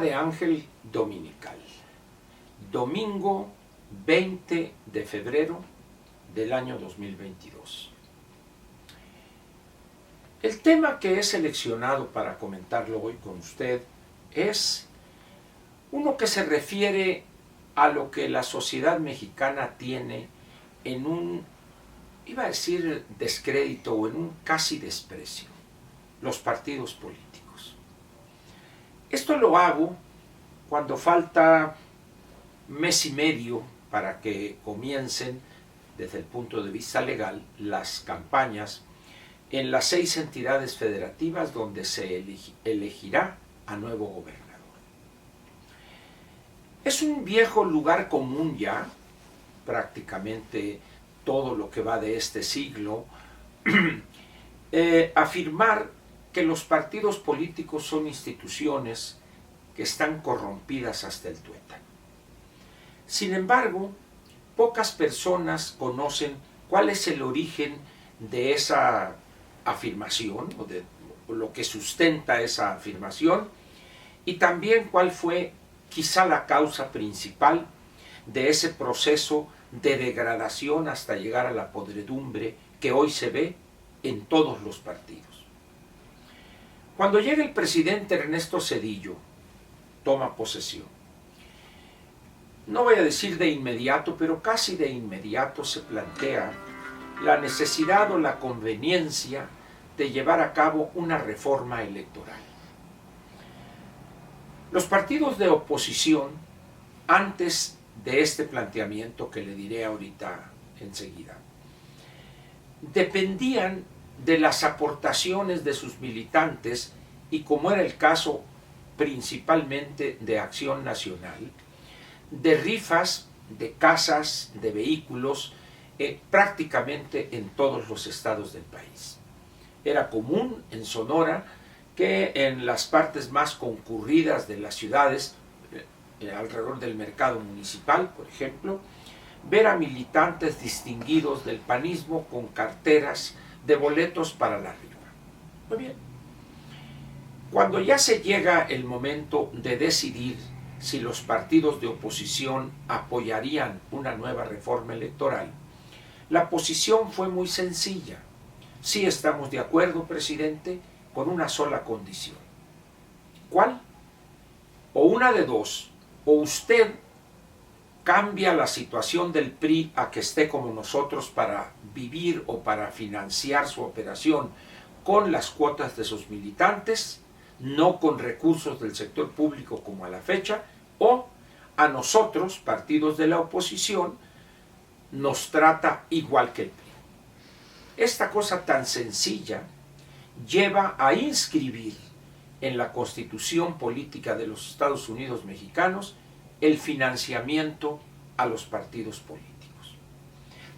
de Ángel dominical, domingo 20 de febrero del año 2022. El tema que he seleccionado para comentarlo hoy con usted es uno que se refiere a lo que la sociedad mexicana tiene en un, iba a decir descrédito o en un casi desprecio: los partidos políticos. Esto lo hago cuando falta mes y medio para que comiencen, desde el punto de vista legal, las campañas en las 6 entidades federativas donde se elegirá a nuevo gobernador. Es un viejo lugar común ya, prácticamente todo lo que va de este siglo, afirmar que los partidos políticos son instituciones que están corrompidas hasta el tuétano. Sin embargo, pocas personas conocen cuál es el origen de esa afirmación o de lo que sustenta esa afirmación, y también cuál fue quizá la causa principal de ese proceso de degradación hasta llegar a la podredumbre que hoy se ve en todos los partidos. Cuando llega el presidente Ernesto Zedillo, toma posesión. No voy a decir de inmediato, pero casi de inmediato se plantea la necesidad o la conveniencia de llevar a cabo una reforma electoral. Los partidos de oposición, antes de este planteamiento que le diré ahorita enseguida, dependían de las aportaciones de sus militantes y, como era el caso principalmente de Acción Nacional, de rifas de casas, de vehículos, prácticamente en todos los estados del país. Era común en Sonora que en las partes más concurridas de las ciudades, alrededor del mercado municipal, por ejemplo, ver a militantes distinguidos del panismo con carteras de boletos para la rifa. Muy bien. Cuando ya se llega el momento de decidir si los partidos de oposición apoyarían una nueva reforma electoral, la posición fue muy sencilla. Sí estamos de acuerdo, presidente, con una sola condición. ¿Cuál? O una de dos: o usted cambia la situación del PRI a que esté como nosotros para vivir o para financiar su operación con las cuotas de sus militantes, no con recursos del sector público como a la fecha, o a nosotros, partidos de la oposición, nos trata igual que el PRI. Esta cosa tan sencilla lleva a inscribir en la Constitución Política de los Estados Unidos Mexicanos el financiamiento a los partidos políticos.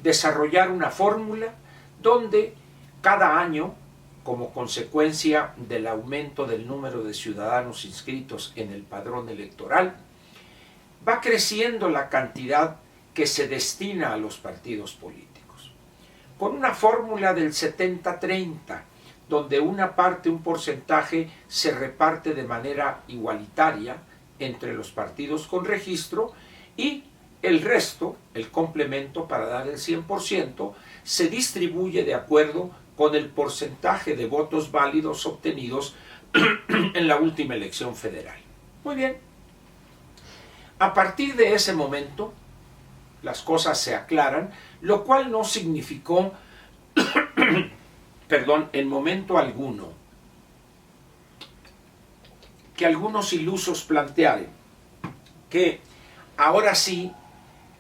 Desarrollar una fórmula donde cada año, como consecuencia del aumento del número de ciudadanos inscritos en el padrón electoral, va creciendo la cantidad que se destina a los partidos políticos, con una fórmula del 70-30, donde una parte, un porcentaje, se reparte de manera igualitaria entre los partidos con registro, y el resto, el complemento para dar el 100%, se distribuye de acuerdo con el porcentaje de votos válidos obtenidos en la última elección federal. Muy bien. A partir de ese momento, las cosas se aclaran, lo cual no significó, en momento alguno, que algunos ilusos plantearen que ahora sí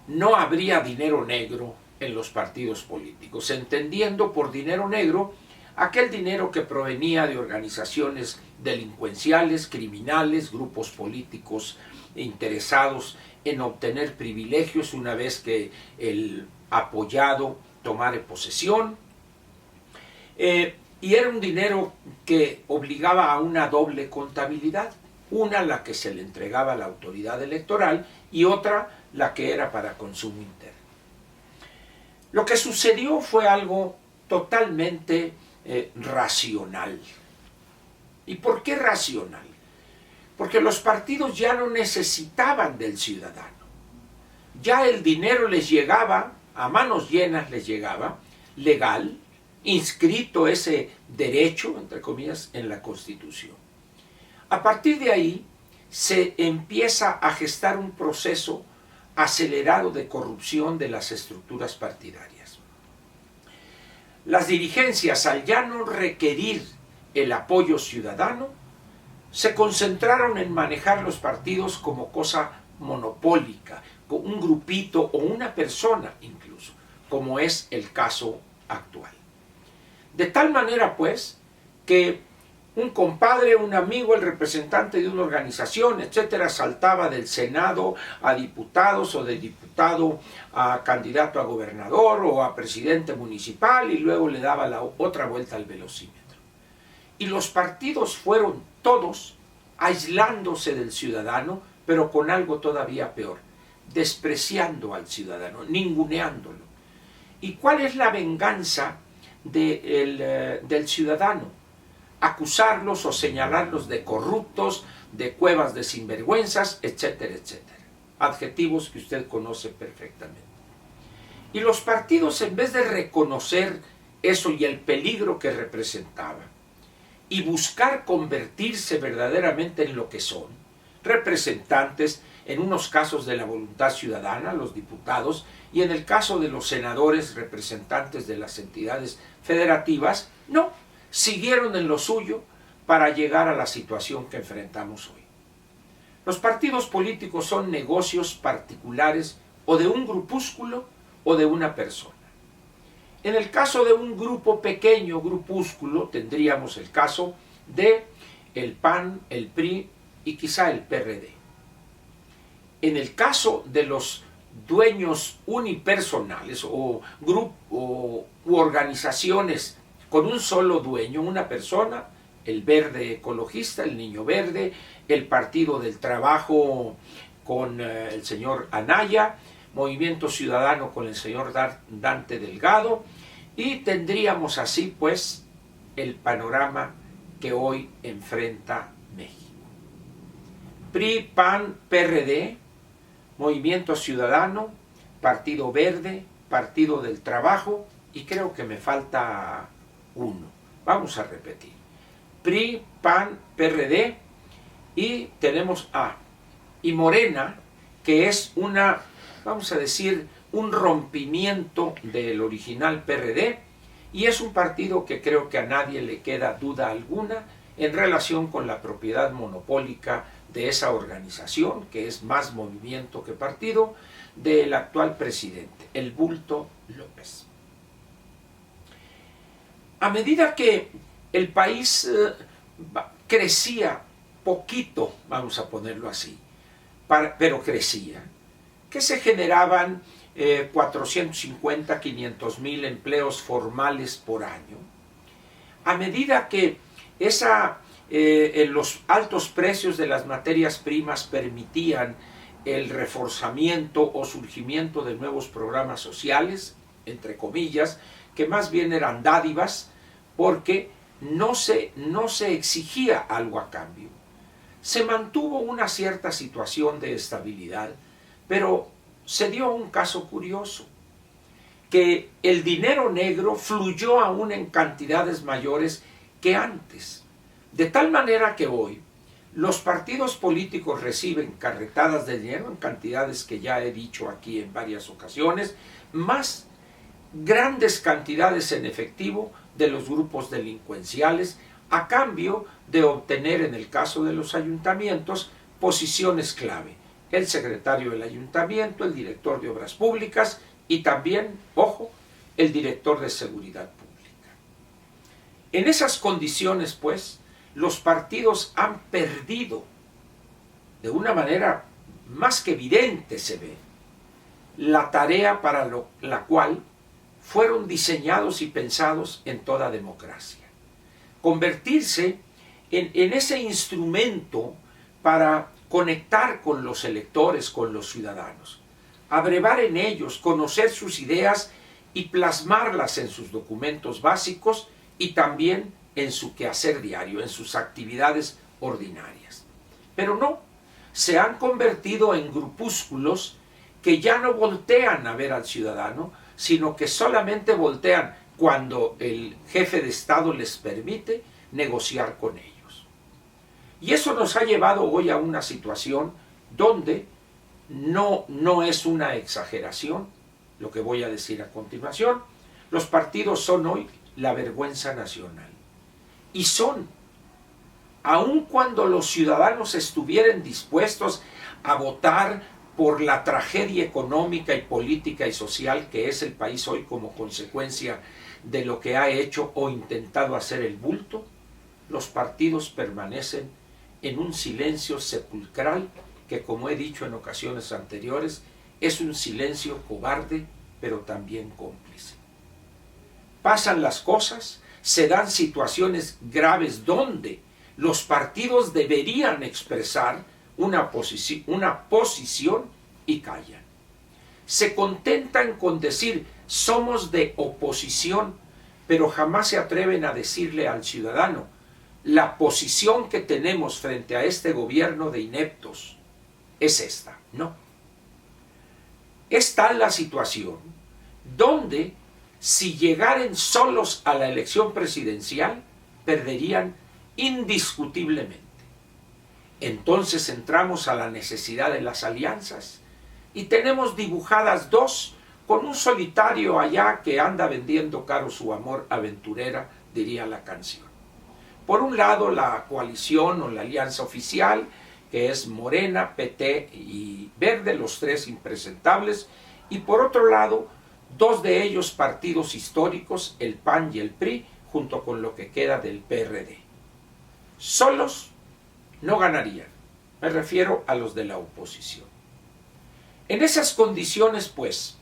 no habría dinero negro en los partidos políticos, entendiendo por dinero negro aquel dinero que provenía de organizaciones delincuenciales, criminales, grupos políticos interesados en obtener privilegios una vez que el apoyado tomara posesión, y era un dinero que obligaba a una doble contabilidad, una la que se le entregaba a la autoridad electoral y otra la que era para consumo interno. Lo que sucedió fue algo totalmente racional. ¿Y por qué racional? porque los partidos ya no necesitaban del ciudadano. Ya el dinero les llegaba, a manos llenas les llegaba, legal, inscrito ese derecho, entre comillas, en la Constitución. A partir de ahí se empieza a gestar un proceso acelerado de corrupción de las estructuras partidarias. Las dirigencias, al ya no requerir el apoyo ciudadano, se concentraron en manejar los partidos como cosa monopólica, con un grupito o una persona incluso, como es el caso actual. De tal manera, pues, que un compadre, un amigo, el representante de una organización, etcétera, saltaba del Senado a diputados o de diputado a candidato a gobernador o a presidente municipal y luego le daba la otra vuelta al velocímetro. Y los partidos fueron todos aislándose del ciudadano, pero con algo todavía peor, despreciando al ciudadano, ninguneándolo. ¿Y cuál es la venganza del ciudadano? Acusarlos o señalarlos de corruptos, de cuevas de sinvergüenzas, etcétera, etcétera. Adjetivos que usted conoce perfectamente. Y los partidos, en vez de reconocer eso y el peligro que representaba, y buscar convertirse verdaderamente en lo que son, representantes, en unos casos de la voluntad ciudadana, los diputados, y en el caso de los senadores, representantes de las entidades federativas, no, siguieron en lo suyo para llegar a la situación que enfrentamos hoy. Los partidos políticos son negocios particulares o de un grupúsculo o de una persona. En el caso de un grupo pequeño, grupúsculo, tendríamos el caso de el PAN, el PRI y quizá el PRD. En el caso de los dueños unipersonales u organizaciones con un solo dueño, una persona, el Verde Ecologista, el Niño Verde, el Partido del Trabajo con el señor Anaya, Movimiento Ciudadano con el señor Dante Delgado, y tendríamos así pues el panorama que hoy enfrenta México. PRI, PAN, PRD, Movimiento Ciudadano, Partido Verde, Partido del Trabajo, y creo que me falta uno. Vamos a repetir. PRI, PAN, PRD, y tenemos y Morena, que es una, vamos a decir, un rompimiento del original PRD, y es un partido que creo que a nadie le queda duda alguna en relación con la propiedad monopólica de esa organización, que es más movimiento que partido, del actual presidente, el Bulto López. A medida que el país crecía poquito, vamos a ponerlo así, pero crecía, que se generaban 450, 500 mil empleos formales por año. A medida que los altos precios de las materias primas permitían el reforzamiento o surgimiento de nuevos programas sociales, entre comillas, que más bien eran dádivas, porque no se exigía algo a cambio. Se mantuvo una cierta situación de estabilidad, pero se dio un caso curioso, que el dinero negro fluyó aún en cantidades mayores que antes, de tal manera que hoy los partidos políticos reciben carretadas de dinero en cantidades que ya he dicho aquí en varias ocasiones, más grandes cantidades en efectivo de los grupos delincuenciales, a cambio de obtener, en el caso de los ayuntamientos, posiciones clave. El secretario del ayuntamiento, el director de obras públicas y también, ojo, el director de seguridad pública. En esas condiciones, pues, los partidos han perdido, de una manera más que evidente se ve, la tarea para la cual fueron diseñados y pensados en toda democracia. Convertirse en ese instrumento para conectar con los electores, con los ciudadanos, abrevar en ellos, conocer sus ideas y plasmarlas en sus documentos básicos y también en su quehacer diario, en sus actividades ordinarias. Pero no, se han convertido en grupúsculos que ya no voltean a ver al ciudadano, sino que solamente voltean cuando el jefe de Estado les permite negociar con ellos. Y eso nos ha llevado hoy a una situación donde no es una exageración lo que voy a decir a continuación. Los partidos son hoy la vergüenza nacional. Y son, aun cuando los ciudadanos estuvieran dispuestos a votar por la tragedia económica y política y social que es el país hoy como consecuencia de lo que ha hecho o intentado hacer el bulto, los partidos permanecen en un silencio sepulcral que, como he dicho en ocasiones anteriores, es un silencio cobarde, pero también cómplice. Pasan las cosas, se dan situaciones graves donde los partidos deberían expresar una posición y callan. Se contentan con decir somos de oposición, pero jamás se atreven a decirle al ciudadano la posición que tenemos frente a este gobierno de ineptos es esta. No. Es tal la situación donde si llegaren solos a la elección presidencial perderían indiscutiblemente. Entonces entramos a la necesidad de las alianzas y tenemos dibujadas dos con un solitario allá que anda vendiendo caro su amor aventurera, diría la canción. Por un lado la coalición o la alianza oficial, que es Morena, PT y Verde, los tres impresentables, y por otro lado dos de ellos partidos históricos, el PAN y el PRI, junto con lo que queda del PRD. Solos no ganarían, me refiero a los de la oposición. En esas condiciones, pues,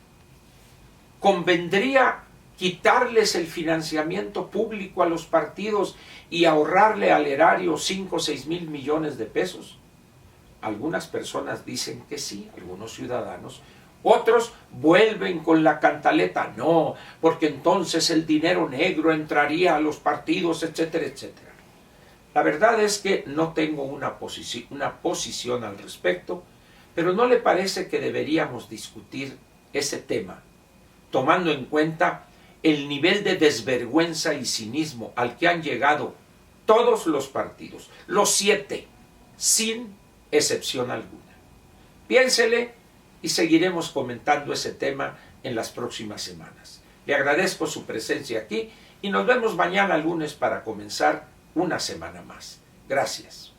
convendría quitarles el financiamiento público a los partidos y ahorrarle al erario 5 o 6 mil millones de pesos. Algunas personas dicen que sí, algunos ciudadanos. Otros vuelven con la cantaleta, no, porque entonces el dinero negro entraría a los partidos, etcétera, etcétera. La verdad es que no tengo una posición al respecto, pero ¿no le parece que deberíamos discutir ese tema, tomando en cuenta el nivel de desvergüenza y cinismo al que han llegado todos los partidos, los 7, sin excepción alguna? Piénsele y seguiremos comentando ese tema en las próximas semanas. Le agradezco su presencia aquí y nos vemos mañana lunes para comenzar una semana más. Gracias.